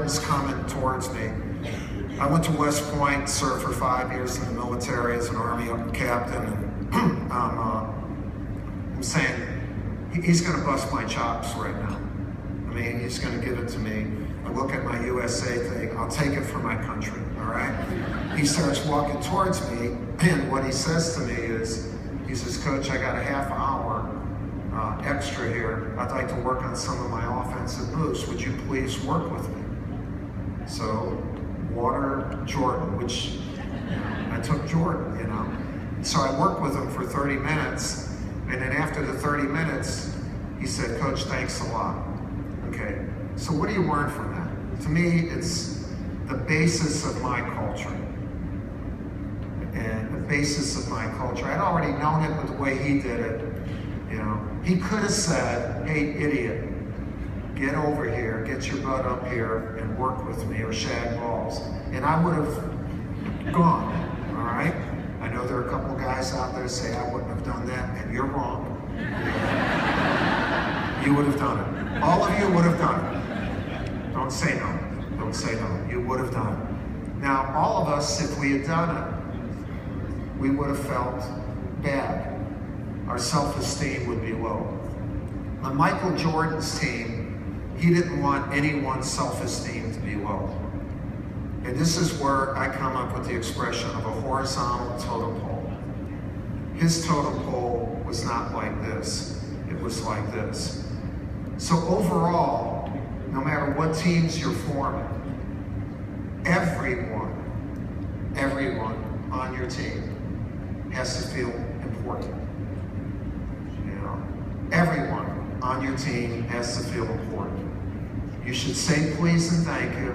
Jordan's coming towards me. I went to West Point, served for 5 years in the military as an Army captain, and I'm saying, he's going to bust my chops right now. I mean, he's going to give it to me. I look at my USA thing, I'll take it for my country, all right? He starts walking towards me, and what he says to me is, he says, Coach, I got a half hour extra here. I'd like to work on some of my offensive moves. Would you please work with me? So, water Jordan, which I took Jordan, you know. So I worked with him for 30 minutes, and then after the 30 minutes, he said, Coach, thanks a lot. Okay, so what do you learn from that? To me, it's the basis of my culture. And the basis of my culture. I'd already known it with the way he did it. You know, he could have said, hey, idiot, get over here, get your butt up here and work with me or shag balls. And I would have gone, all right? I know there are a couple guys out there that say I wouldn't have done that, and you're wrong. You would have done it. All of you would have done it. Don't say no. Don't say no. You would have done it. Now, all of us, if we had done it, we would have felt bad. Our self-esteem would be low. On Michael Jordan's team, he didn't want anyone's self-esteem to be low. And this is where I come up with the expression of a horizontal totem pole. His totem pole was not like this. It was like this. So overall, no matter what teams you're forming, everyone on your team has to feel important. You know, everyone on your team has to feel important. You should say please and thank you,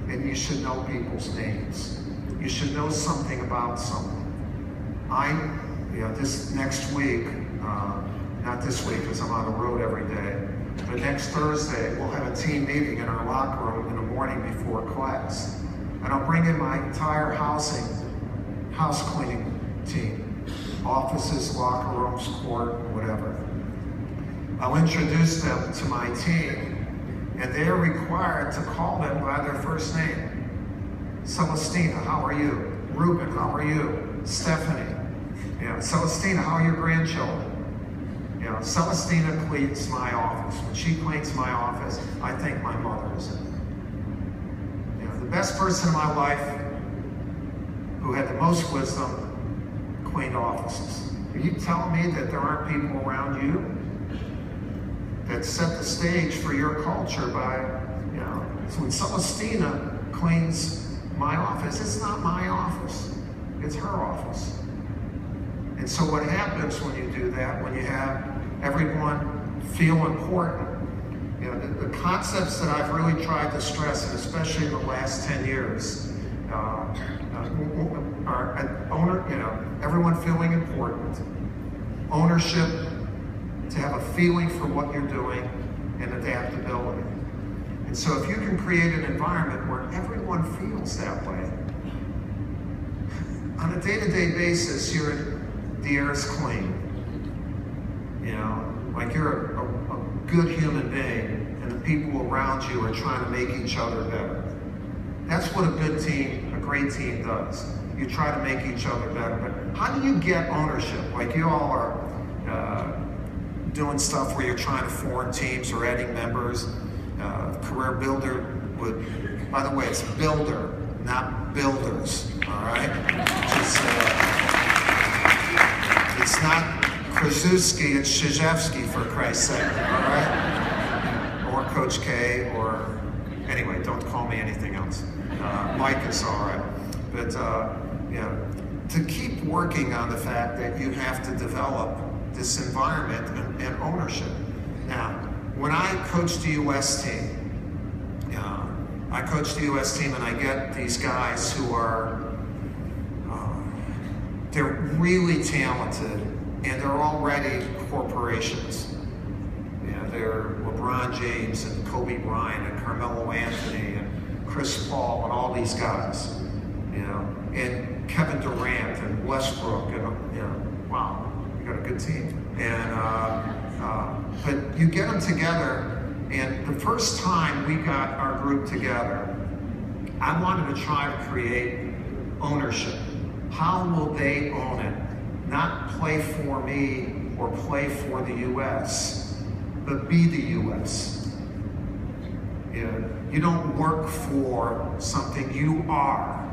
and you should know people's names. You should know something about someone. This next week, not this week because I'm on the road every day, but next Thursday, we'll have a team meeting in our locker room in the morning before class. And I'll bring in my entire house cleaning team. Offices, locker rooms, court, whatever. I'll introduce them to my team, and they're required to call them by their first name. Celestina, how are you? Ruben, how are you? Stephanie. Celestina, how are your grandchildren? Celestina cleans my office. When she cleans my office, I think my mother is in it. The best person in my life who had the most wisdom cleaned offices. Are you telling me that there aren't people around you that set the stage for your culture by, so when Celestina cleans my office, it's not my office, it's her office. And so what happens when you do that, when you have everyone feel important, the concepts that I've really tried to stress, and especially in the last 10 years, are everyone feeling important, ownership, to have a feeling for what you're doing, and adaptability. And so if you can create an environment where everyone feels that way, on a day-to-day basis, the air is clean. Like you're a good human being, and the people around you are trying to make each other better. That's what a good team, a great team does. You try to make each other better. But how do you get ownership? Like you all are doing stuff where you're trying to form teams or adding members. CareerBuilder would, by the way, it's builder, not builders, all right? It's not Krasuski, it's Krzyzewski, for Christ's sake, all right? Or Coach K, or anyway, don't call me anything else. Mike is all right. But to keep working on the fact that you have to develop this environment and ownership. Now, when I coach the U.S. team, and I get these guys who are, they're really talented, and they're already corporations. They're LeBron James and Kobe Bryant and Carmelo Anthony and Chris Paul and all these guys, and Kevin Durant and Westbrook, and wow, you got a good team. And but you get them together, And the first time we got our group together, I wanted to try to create ownership. How will they own it? Not play for me or play for the U.S., but be the U.S. You don't work for something, you are.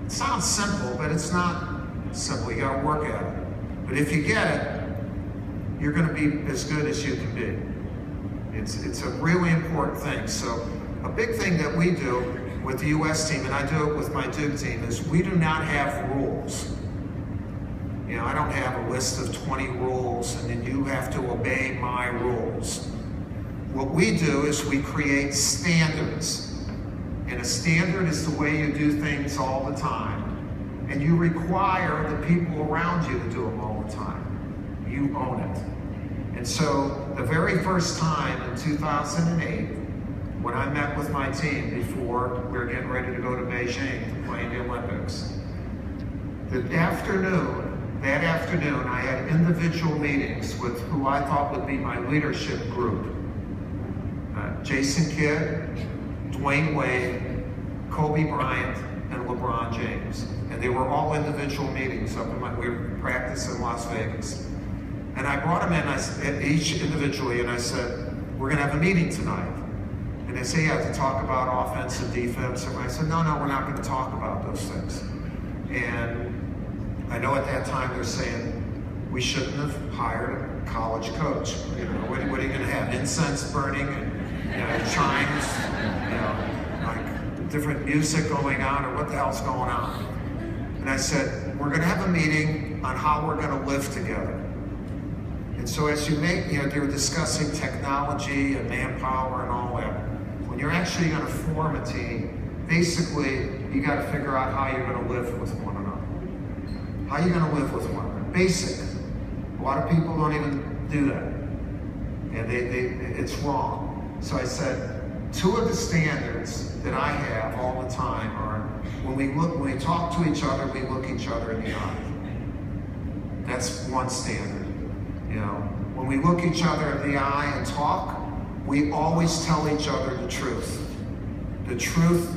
It sounds simple, but it's not simple. You gotta work at it. But if you get it, you're gonna be as good as you can be. It's a really important thing. So a big thing that we do with the U.S. team, and I do it with my Duke team, is we do not have rules. I don't have a list of 20 rules and then you have to obey my rules. What we do is we create standards. And a standard is the way you do things all the time. And you require the people around you to do them all the time. You own it. And so the very first time in 2008, when I met with my team before we were getting ready to go to Beijing to play in the Olympics, that afternoon I had individual meetings with who I thought would be my leadership group. Jason Kidd, Dwayne Wade, Kobe Bryant, and LeBron James. And they were all individual meetings up in we were practicing in Las Vegas. And I brought them in, each individually, and I said, we're gonna have a meeting tonight. And they say, you have to talk about offense and defense. And I said, no, we're not gonna talk about those things. And I know at that time they're saying, we shouldn't have hired a college coach. What are you gonna have? Incense burning and chimes, like different music going on, or what the hell's going on? And I said, we're gonna have a meeting on how we're gonna live together. And so as you make, they were discussing technology and manpower and all that. When you're actually gonna form a team, basically, you gotta figure out how you're gonna live with one another. How are you gonna live with one another? Basic. A lot of people don't even do that. And it's wrong. So I said, two of the standards that I have all the time are, when we talk to each other, we look each other in the eye. That's one standard. When we look each other in the eye and talk, we always tell each other the truth. The truth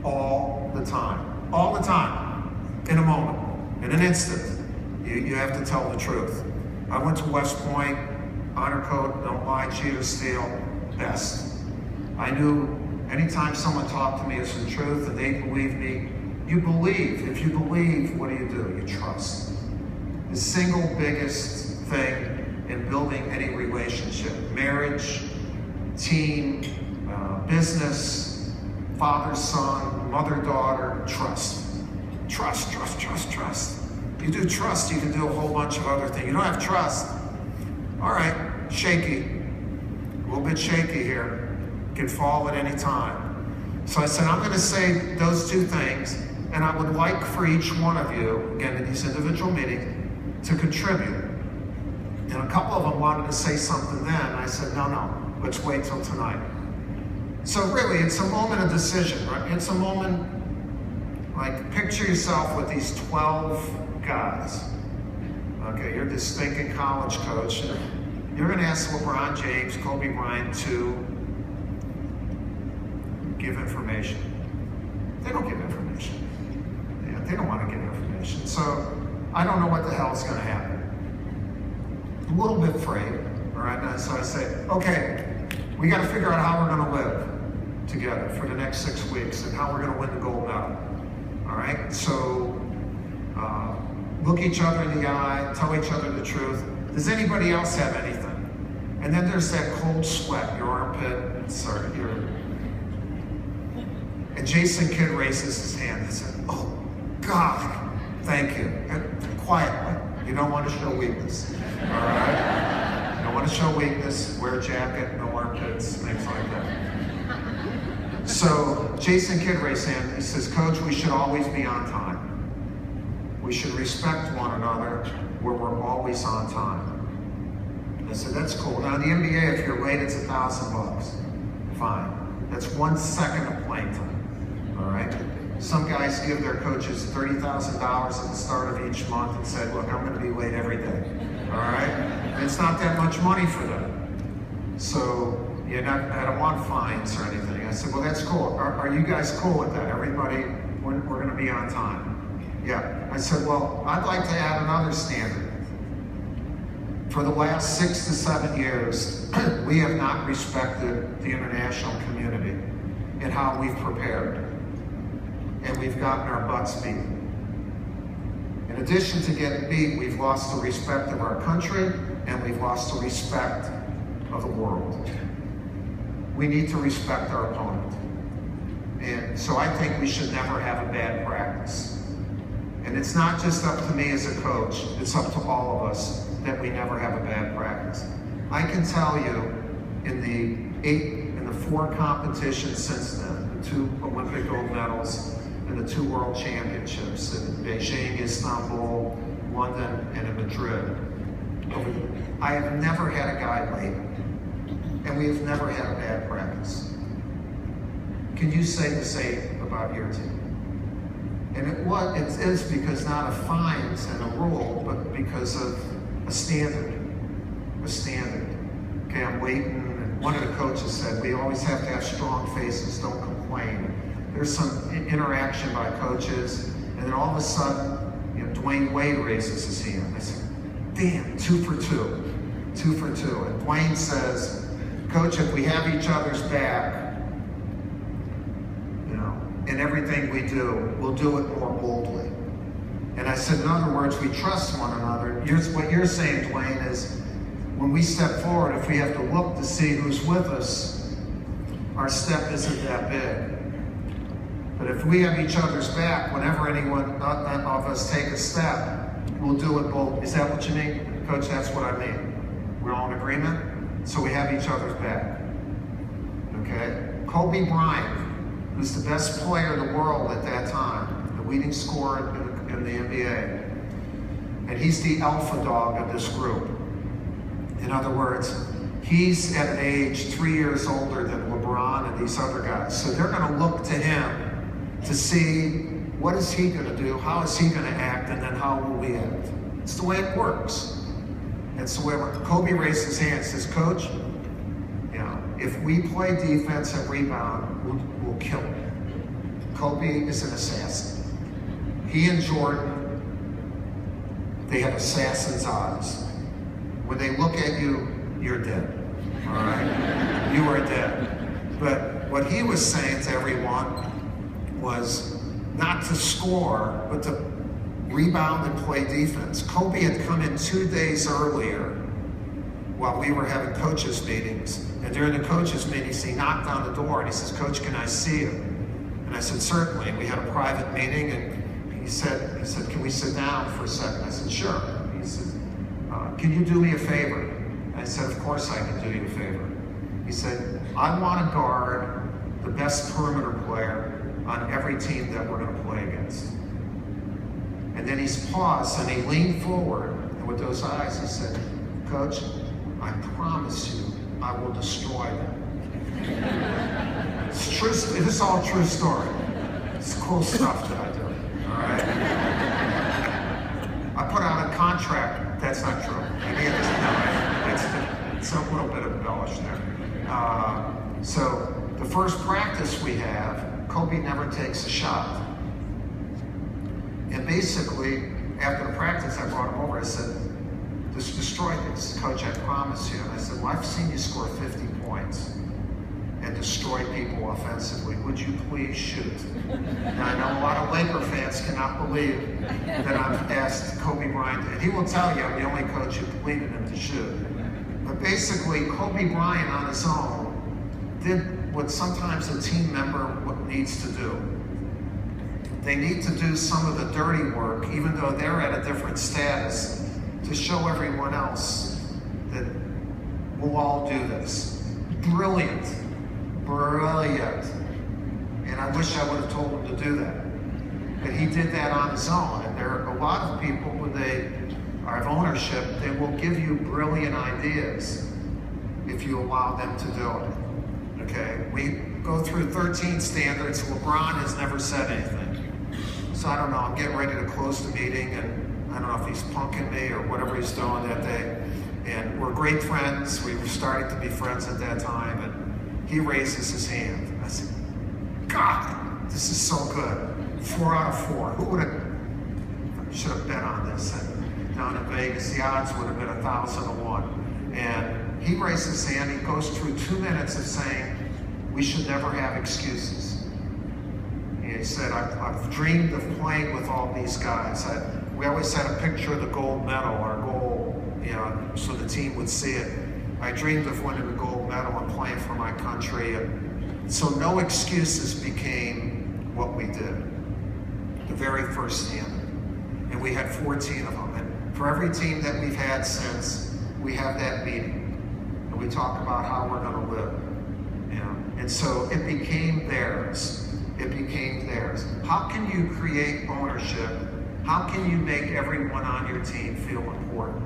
all the time. All the time. In a moment. In an instant. You have to tell the truth. I went to West Point, honor code, don't lie, cheat or steal, best. I knew anytime someone talked to me as the truth and they believed me, you believe. If you believe, what do? You trust. The single biggest thing in building any relationship, marriage, team, business, father, son, mother, daughter, trust. Trust, trust, trust, trust. You do trust, you can do a whole bunch of other things. You don't have trust, all right, shaky. A little bit shaky here. Can fall at any time. So I said, I'm going to say those two things, and I would like for each one of you, again, in these individual meetings, to contribute. And a couple of them wanted to say something then. I said, no, let's wait till tonight. So really, it's a moment of decision, right? It's a moment, like, picture yourself with these 12 guys. Okay, you're this stinking college coach, and you're going to ask LeBron James, Kobe Bryant to give information. They don't give information. They don't want to give information. So I don't know what the hell is going to happen. A little bit afraid, all right? So I say, okay, we got to figure out how we're going to live together for the next 6 weeks and how we're going to win the gold medal, all right? So look each other in the eye, tell each other the truth. Does anybody else have anything? And then there's that cold sweat, your armpit, sorry, your... And Jason Kidd raises his hand and said, oh, God, thank you. And quietly, you don't want to show weakness, all right? You don't want to show weakness, wear a jacket, no armpits, things like that. So Jason Kidd raised his hand, he says, Coach, we should always be on time. We should respect one another where we're always on time. I said, that's cool. Now in the NBA, if you're late, it's $1,000. Fine. That's 1 second of playing time, all right? Some guys give their coaches $30,000 at the start of each month and said, look, I'm gonna be late every day, all right? And it's not that much money for them. So, I don't want fines or anything. I said, well, that's cool. Are you guys cool with that? Everybody, we're going to be on time. Yeah. I said, well, I'd like to add another standard. For the last 6 to 7 years, we have not respected the international community in how we've prepared. And we've gotten our butts beat. In addition to getting beat, we've lost the respect of our country, and we've lost the respect of the world. We need to respect our opponent. And so I think we should never have a bad practice. And it's not just up to me as a coach, it's up to all of us that we never have a bad practice. I can tell you, in the 4 competitions since then, the 2 Olympic gold medals and the 2 world championships in Beijing, Istanbul, London, and in Madrid, I have never had a guy late, and we have never had a bad practice. Can you say the same about your team? And it is because not of fines and a rule, but because of a standard. A standard. Okay, I'm waiting, and one of the coaches said, we always have to have strong faces, don't complain. There's some interaction by coaches, and then all of a sudden, Dwayne Wade raises his hand. I said, damn, 2 for 2. 2 for 2. And Dwayne says, Coach, if we have each other's back, in everything we do, we'll do it more boldly. And I said, in other words, we trust one another. What you're saying, Dwayne, is when we step forward, if we have to look to see who's with us, our step isn't that big. But if we have each other's back, whenever anyone of us take a step, we'll do it bold. Is that what you mean? Coach, that's what I mean. We're all in agreement? So we have each other's back. Okay? Kobe Bryant, who's the best player in the world at that time, the leading scorer in the NBA. And he's the alpha dog of this group. In other words, he's at an age 3 years older than LeBron and these other guys. So they're going to look to him to see what is he going to do, how is he going to act, and then how will we act. It's the way it works. And so Kobe raised his hand and says, Coach, if we play defense and rebound, we'll kill him. Kobe is an assassin. He and Jordan, they have assassin's eyes. When they look at you, you're dead, all right? You are dead. But what he was saying to everyone was not to score, but to rebound and play defense. Kobe had come in 2 days earlier while we were having coaches meetings. And during the coaches meetings, he knocked on the door and he says, Coach, can I see you? And I said, certainly. And we had a private meeting, and he said, can we sit down for a second? I said, sure. He said, can you do me a favor? And I said, of course I can do you a favor. He said, I want to guard the best perimeter player on every team that we're going to play against. And then he's paused and he leaned forward, and with those eyes he said, Coach, I promise you, I will destroy them. It's true. This is all a true story. It's cool stuff that I do. All right. I put out a contract. That's not true. Maybe it isn't. No, it's a little bit of embellished there. So the first practice we have, Kobe never takes a shot. And basically, after the practice, I brought him over. I said, just destroy this. Coach, I promise you. And I said, well, I've seen you score 50 points and destroy people offensively. Would you please shoot? Now, I know a lot of Laker fans cannot believe that I've asked Kobe Bryant, and he will tell you I'm the only coach who pleaded him to shoot. But basically, Kobe Bryant on his own did what sometimes a team member needs to do. They need to do some of the dirty work, even though they're at a different status, to show everyone else that we'll all do this. Brilliant, brilliant. And I wish I would have told him to do that. But he did that on his own. And there are a lot of people, when they have ownership, they will give you brilliant ideas if you allow them to do it. Okay? We go through 13 standards. LeBron has never said anything. So I don't know, I'm getting ready to close the meeting, and I don't know if he's punking me or whatever he's doing that day. And we're great friends. We were starting to be friends at that time. And he raises his hand. I said, God, this is so good. 4 out of 4. Who would have, should have bet on this? And down in Vegas, the odds would have been 1,000 to 1. And he raised his hand. He goes through 2 minutes of saying, we should never have excuses. And he said, I've dreamed of playing with all these guys. We always had a picture of the gold medal, our goal, you know, so the team would see it. I dreamed of winning the gold medal and playing for my country. And so no excuses became what we did. The very first standard. And we had 14 of them. And for every team that we've had since, we have that meeting. And we talk about how we're going to live. You know? And so it became theirs. It became theirs. How can you create ownership? How can you make everyone on your team feel important?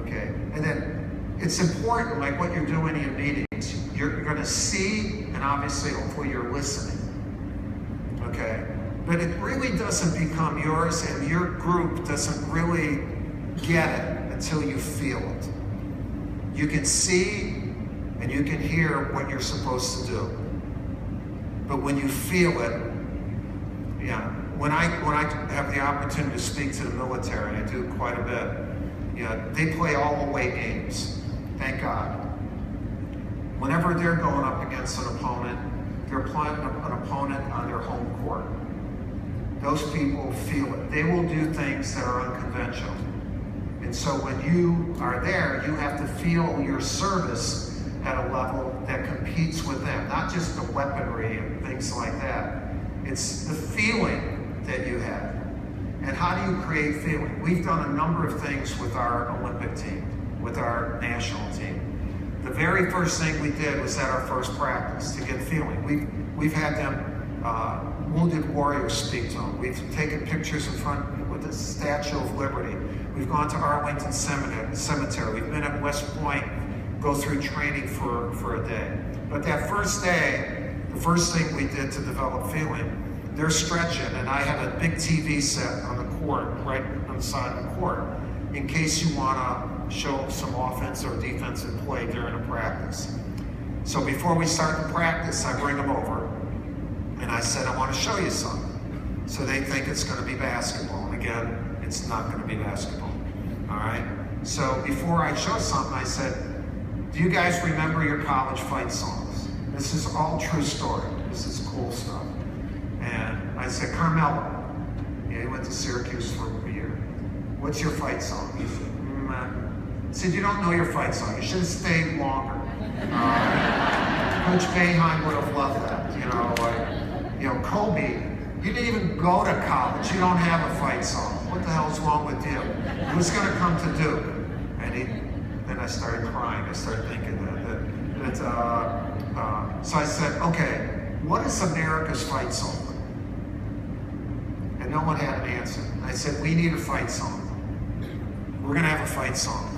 Okay? And then it's important, like what you're doing in meetings, you're going to see, and obviously, hopefully, you're listening. Okay? But it really doesn't become yours, and your group doesn't really get it until you feel it. You can see and you can hear what you're supposed to do. But when you feel it, yeah. When I have the opportunity to speak to the military, and I do quite a bit, you know, they play all away games. Thank God. Whenever they're going up against an opponent, they're playing an opponent on their home court. Those people feel it. They will do things that are unconventional. And so when you are there, you have to feel your service at a level that competes with them. Not just the weaponry and things like that. It's the feeling that you have. And how do you create feeling? We've done a number of things with our Olympic team, with our national team. The very first thing we did was at our first practice to get feeling. We've had them wounded warriors speak to them. We've taken pictures in front with the Statue of Liberty. We've gone to Arlington Cemetery. We've been at West Point, go through training for a day. But that first day, the first thing we did to develop feeling, they're stretching, and I have a big TV set on the court, right on the side of the court, in case you want to show some offense or defensive play during a practice. So before we start the practice, I bring them over, and I said, I want to show you something. So they think it's going to be basketball, and again, it's not going to be basketball, all right? So before I show something, I said, do you guys remember your college fight songs? This is all true story. This is cool stuff. And I said, Carmelo, yeah, he went to Syracuse for a year. What's your fight song? He said, I said, you don't know your fight song. You should have stayed longer. Coach Boeheim would have loved that. You know, Kobe, you didn't even go to college. You don't have a fight song. What the hell's wrong with you? Who's going to come to Duke? And then I started crying. I started thinking that so I said, okay, what is America's fight song? And no one had an answer. I said, we need a fight song. We're going to have a fight song.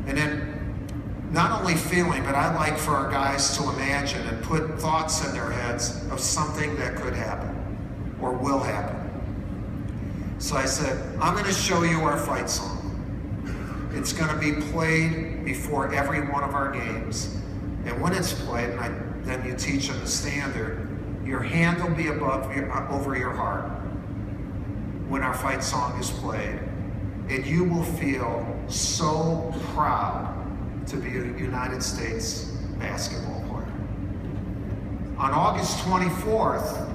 And then, not only feeling, but I like for our guys to imagine and put thoughts in their heads of something that could happen or will happen. So I said, I'm going to show you our fight song. It's going to be played before every one of our games. And when it's played, and then you teach them the standard, your hand will be over your heart when our fight song is played. And you will feel so proud to be a United States basketball player. On August 24th,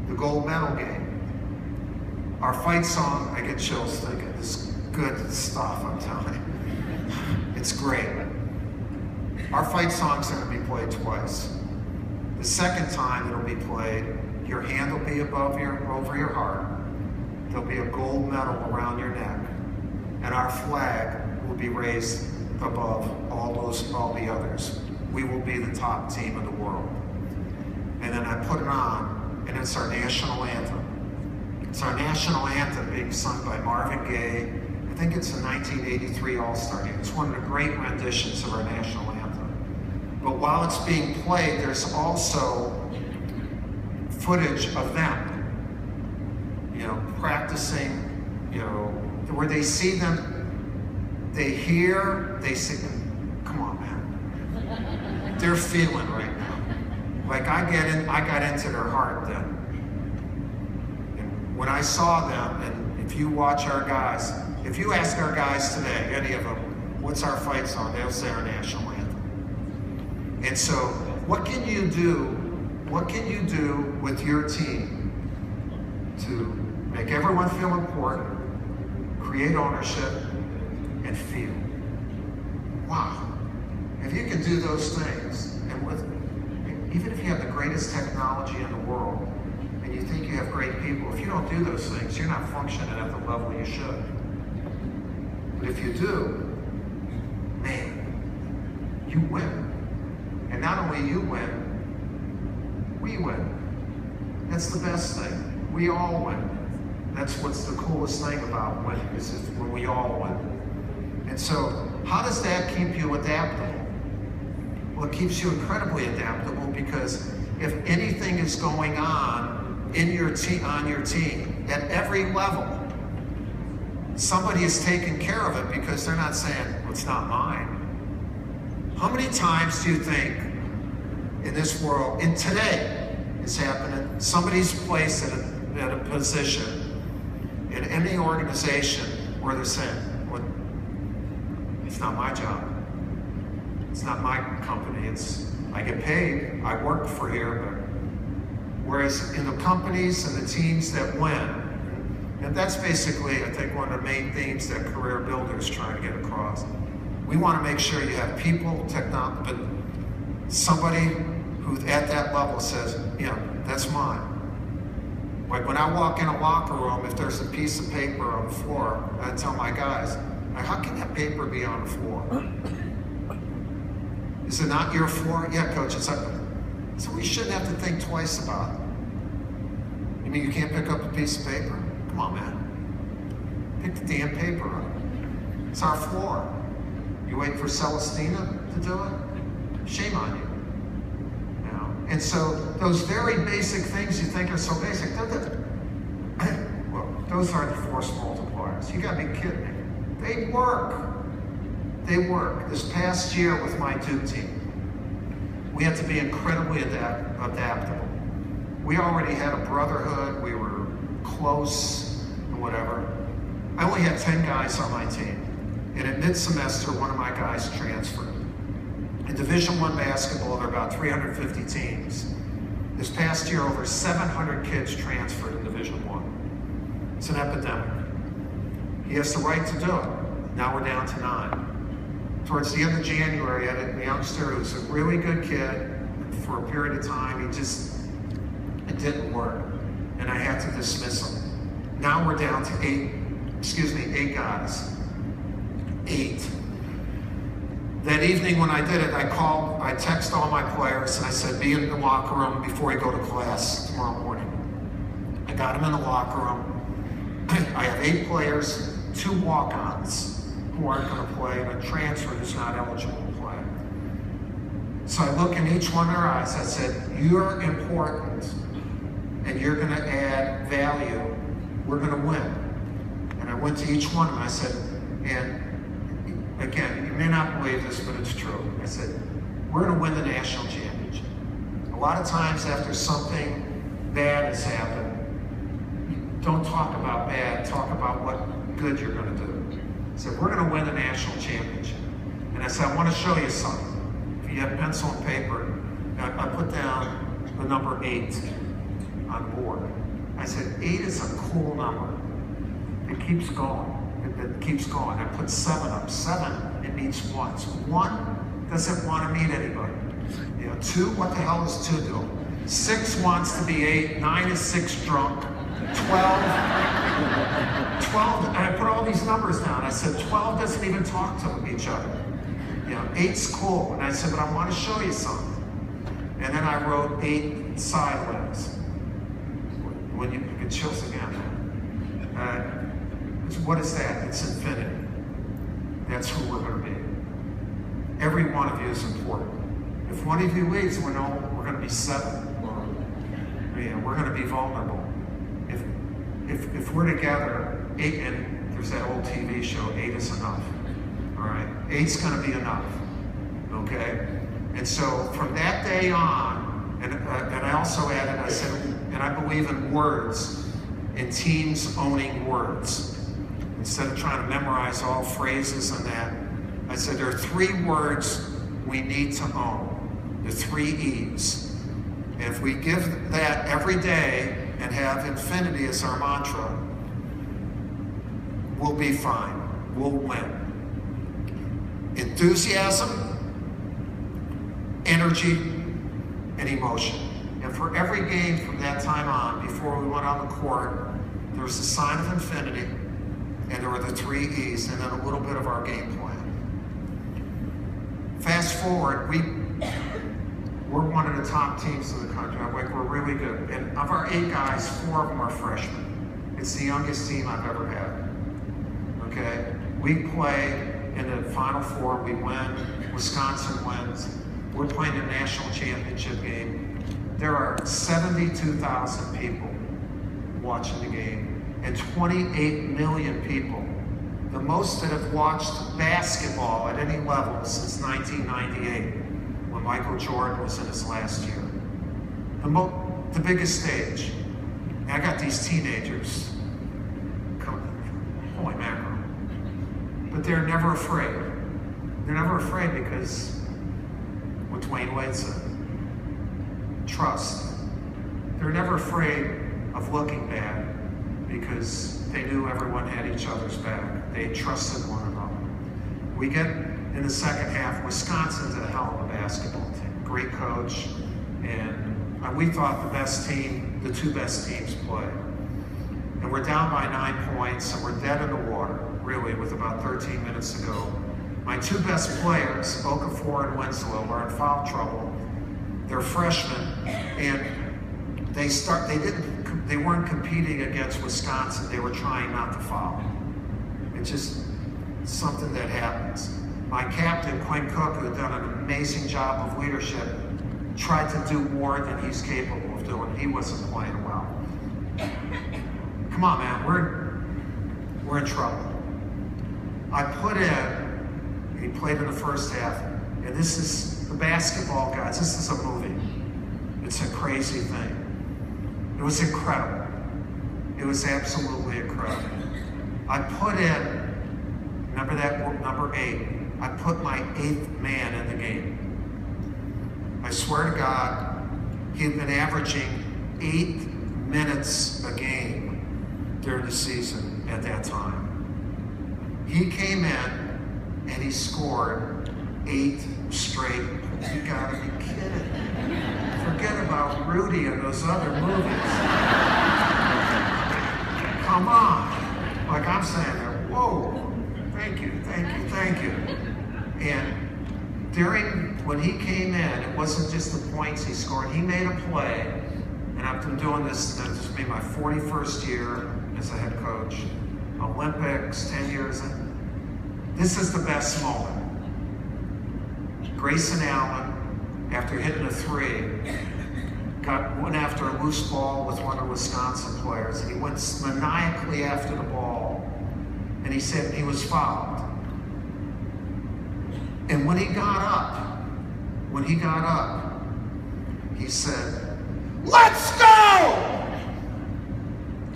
the gold medal game, our fight song, I get chills thinking, this is good stuff, I'm telling you. It's great. Our fight song's going to be played twice. The second time it'll be played, your hand will be over your heart. There'll be a gold medal around your neck, and our flag will be raised above all the others. We will be the top team in the world. And then I put it on, and it's our national anthem. It's our national anthem being sung by Marvin Gaye. I think it's a 1983 All-Star game. It's one of the great renditions of our national anthem. But while it's being played, there's also footage of them, practicing, where they see them, they hear, they see them. Come on, man. they're feeling right now. Like I got into their heart then. And when I saw them, and if you watch our guys, if you ask our guys today, any of them, what's our fight song? They'll say our national anthem. And so, what can you do? What can you do with your team to make everyone feel important, create ownership, and feel? Wow. If you can do those things, and even if you have the greatest technology in the world, and you think you have great people, if you don't do those things, you're not functioning at the level you should. But if you do, man, you win. And not only you win, we win. That's the best thing. We all win. That's what's the coolest thing about winning, is when we all win. And so, how does that keep you adaptable? Well, it keeps you incredibly adaptable, because if anything is going on in your on your team at every level, somebody is taking care of it, because they're not saying, well, it's not mine. How many times do you think in this world, and today it's happening, somebody's placed at a position in any organization where they're saying, well, it's not my job. It's not my company. I get paid, I work for here, but whereas in the companies and the teams that win, and that's basically, I think, one of the main themes that CareerBuilder is trying to get across. We want to make sure you have people, technology, but somebody who at that level says, yeah, that's mine. Like when I walk in a locker room, if there's a piece of paper on the floor, I tell my guys, how can that paper be on the floor? Is it not your floor? Yeah, coach, it's like, so we shouldn't have to think twice about it. You mean you can't pick up a piece of paper? Come on, man. Pick the damn paper up. It's our floor. You wait for Celestina to do it? Shame on you. You know? And so those very basic things you think are so basic, well, those are the force multipliers. You gotta be kidding me. They work. They work. This past year with my Duke team, we had to be incredibly adaptable. We already had a brotherhood. We were close and whatever. I only had 10 guys on my team. And at mid-semester, one of my guys transferred. In Division I basketball, there are about 350 teams. This past year, over 700 kids transferred in Division I. It's an epidemic. He has the right to do it. Now we're down to 9. Towards the end of January, I had a youngster who was a really good kid. For a period of time, it didn't work. And I had to dismiss him. Now we're down to 8 guys. 8. That evening when I did it, I texted all my players and I said, be in the locker room before you go to class tomorrow morning. I got them in the locker room. I have 8 players, 2 walk-ons who aren't going to play, and a transfer who's not eligible to play. So I look in each one of their eyes, I said, you're important and you're going to add value. We're going to win. And I went to each one and I said, and again, you may not believe this, but it's true. I said, we're going to win the national championship. A lot of times after something bad has happened, don't talk about bad, talk about what good you're going to do. I said, we're going to win the national championship. And I said, I want to show you something. If you have pencil and paper, I put down the number 8 on the board. I said, 8 is a cool number. It keeps going. It keeps going. I put 7 up. 7, it meets once. 1 doesn't want to meet anybody. 2, what the hell does 2 do? 6 wants to be 8. 9 is 6 drunk. 12, and I put all these numbers down. I said, 12 doesn't even talk to each other. 8's cool. And I said, but I want to show you something. And then I wrote 8 sideways. When you get chills again. What is that? It's infinity. That's who we're going to be. Every one of you is important. If one of you leaves, we're going to be 7. We're going to be vulnerable. If we're together, 8, and there's that old TV show, 8 is enough. All right? 8's going to be enough. Okay? And so from that day on, and I also added, I said, and I believe in words, in teams owning words. Instead of trying to memorize all phrases and that, I said there are 3 words we need to own, the 3 E's. And if we give that every day and have infinity as our mantra, we'll be fine, we'll win. Enthusiasm, energy, and emotion. And for every game from that time on, before we went on the court, there was a sign of infinity, and there were the 3 E's, and then a little bit of our game plan. Fast forward, we're one of the top teams in the country. Like, we're really good. And of our 8 guys, 4 of them are freshmen. It's the youngest team I've ever had. Okay? We play in the Final Four, we win. Wisconsin wins. We're playing a national championship game. There are 72,000 people watching the game, and 28 million people, the most that have watched basketball at any level since 1998, when Michael Jordan was in his last year. The biggest stage. And I got these teenagers, holy mackerel, but they're never afraid. They're never afraid because what Dwayne Wade said, trust. They're never afraid of looking bad because they knew everyone had each other's back. They trusted one another. We get in the second half, Wisconsin's a hell of a basketball team. Great coach, and we thought the best team, the 2 best teams played. And we're down by 9 points, and we're dead in the water, really, with about 13 minutes to go. My 2 best players, Okafor and Winslow, are in foul trouble. They're freshmen, and they weren't competing against Wisconsin. They were trying not to foul. It's just something that happens. My captain, Quinn Cook, who had done an amazing job of leadership, tried to do more than he's capable of doing. He wasn't playing well. Come on, man, we're in trouble. I put in, he played in the first half, and this is, the basketball guys, this is a movie. It's a crazy thing. It was incredible. It was absolutely incredible. I put in, remember that number 8, I put my 8th man in the game. I swear to God, he had been averaging 8 minutes a game during the season at that time. He came in and he scored 8 straight. You gotta be kidding. Forget about Rudy and those other movies. Come on. Like I'm saying, whoa, thank you, thank you, thank you. And when he came in, it wasn't just the points he scored. He made a play, and I've been doing this, this will be my 41st year as a head coach. Olympics, 10 years in. This is the best moment. Grayson Allen, after hitting a 3, went after a loose ball with one of the Wisconsin players. He went maniacally after the ball, and he said he was fouled. And when he got up, he said, "Let's go!"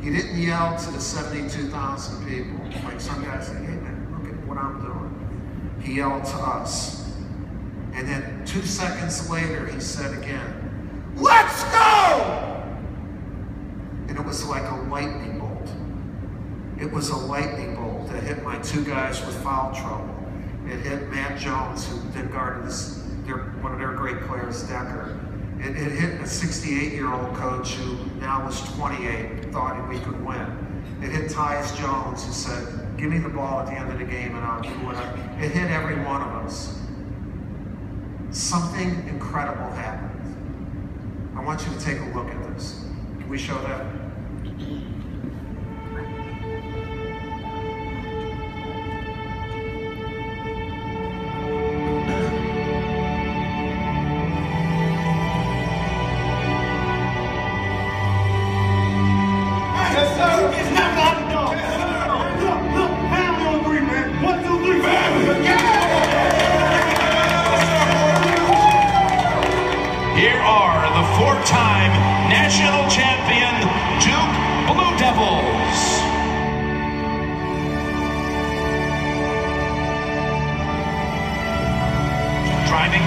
He didn't yell to the 72,000 people, like some guys say, "Hey man, look at what I'm doing." He yelled to us. And then 2 seconds later, he said again, "Let's go!" And it was like a lightning bolt. It was a lightning bolt that hit my 2 guys with foul trouble. It hit Matt Jones, who then guarded one of their great players, Decker. It hit a 68-year-old coach who now was 28, thought we could win. It hit Tyus Jones, who said, "Give me the ball at the end of the game and I'll do what It hit every one of us. Something incredible happened. I want you to take a look at this. Can we show that? four-time national champion Duke Blue Devils. Driving,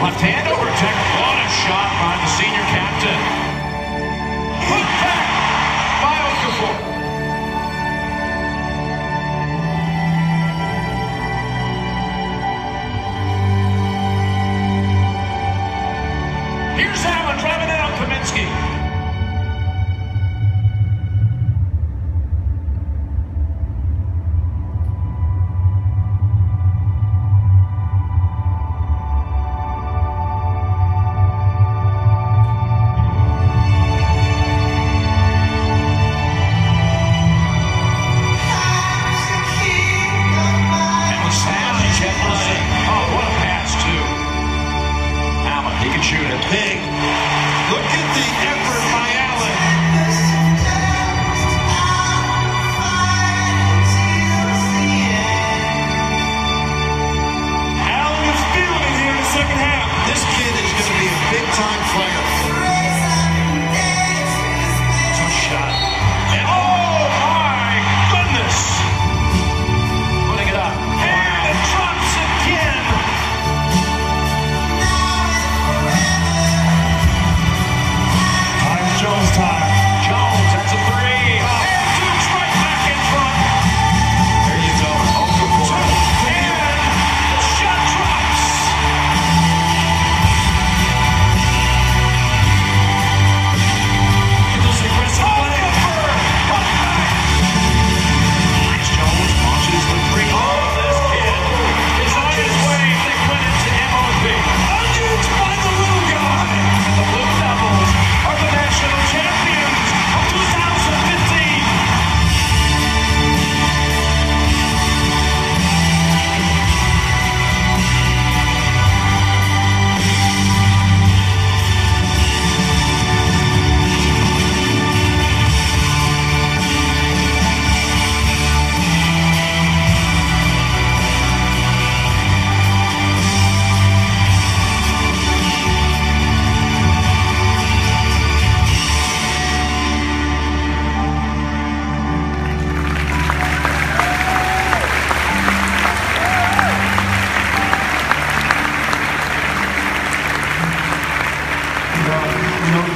left hand over tech. What a shot by the senior captain. Put back by Okafor. Here's Allen driving in on Kaminsky. Big. Look at the effort by Allen. Allen is feeling it here in the second half. This kid is going to be a big-time player. Tough shot. And oh my goodness! Putting it up. And it drops again. Jones time. Jones, that's a three. And Duke's right back in front. There you go. Okafor. And the shot drops. This aggressive play. Okafor. Nice. Jones launches the three. Oh, this kid is on his way to win it to MOP. Duke's by the little guy. And the Blue Devils are the national champions of 2015.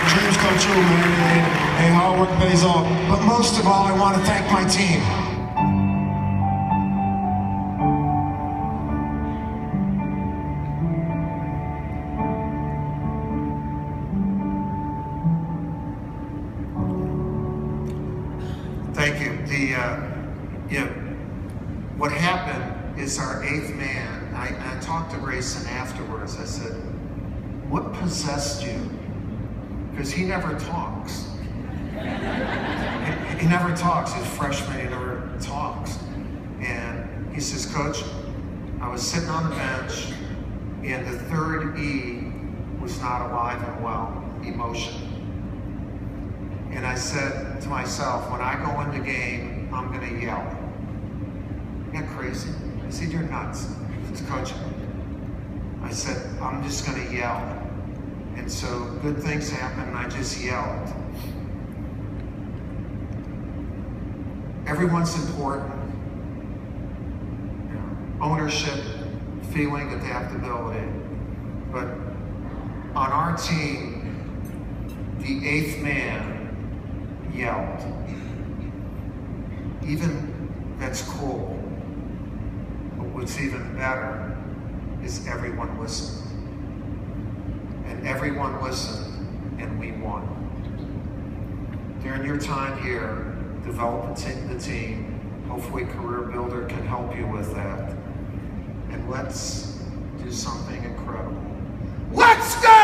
Dreams come true, man, and hard work pays off. But most of all, I want to thank my team. Thank you. What happened is our eighth man, I talked to Grayson afterwards. I said, what possessed you? Because he never talks. He never talks. He's a freshman, he never talks. And he says, Coach, I was sitting on the bench, and the third E was not alive and well, emotion. And I said to myself, when I go in the game, I'm going to yell. Isn't that crazy? I said, you're nuts. He says, Coach, I said, I'm just going to yell. And so good things happen, and I just yelled. Everyone's important. Ownership, feeling, adaptability. But on our team, the eighth man yelled. Even that's cool. But what's even better is everyone listened. And everyone listened, and we won. During your time here, develop the team. Hopefully CareerBuilder can help you with that. And let's do something incredible. Let's go!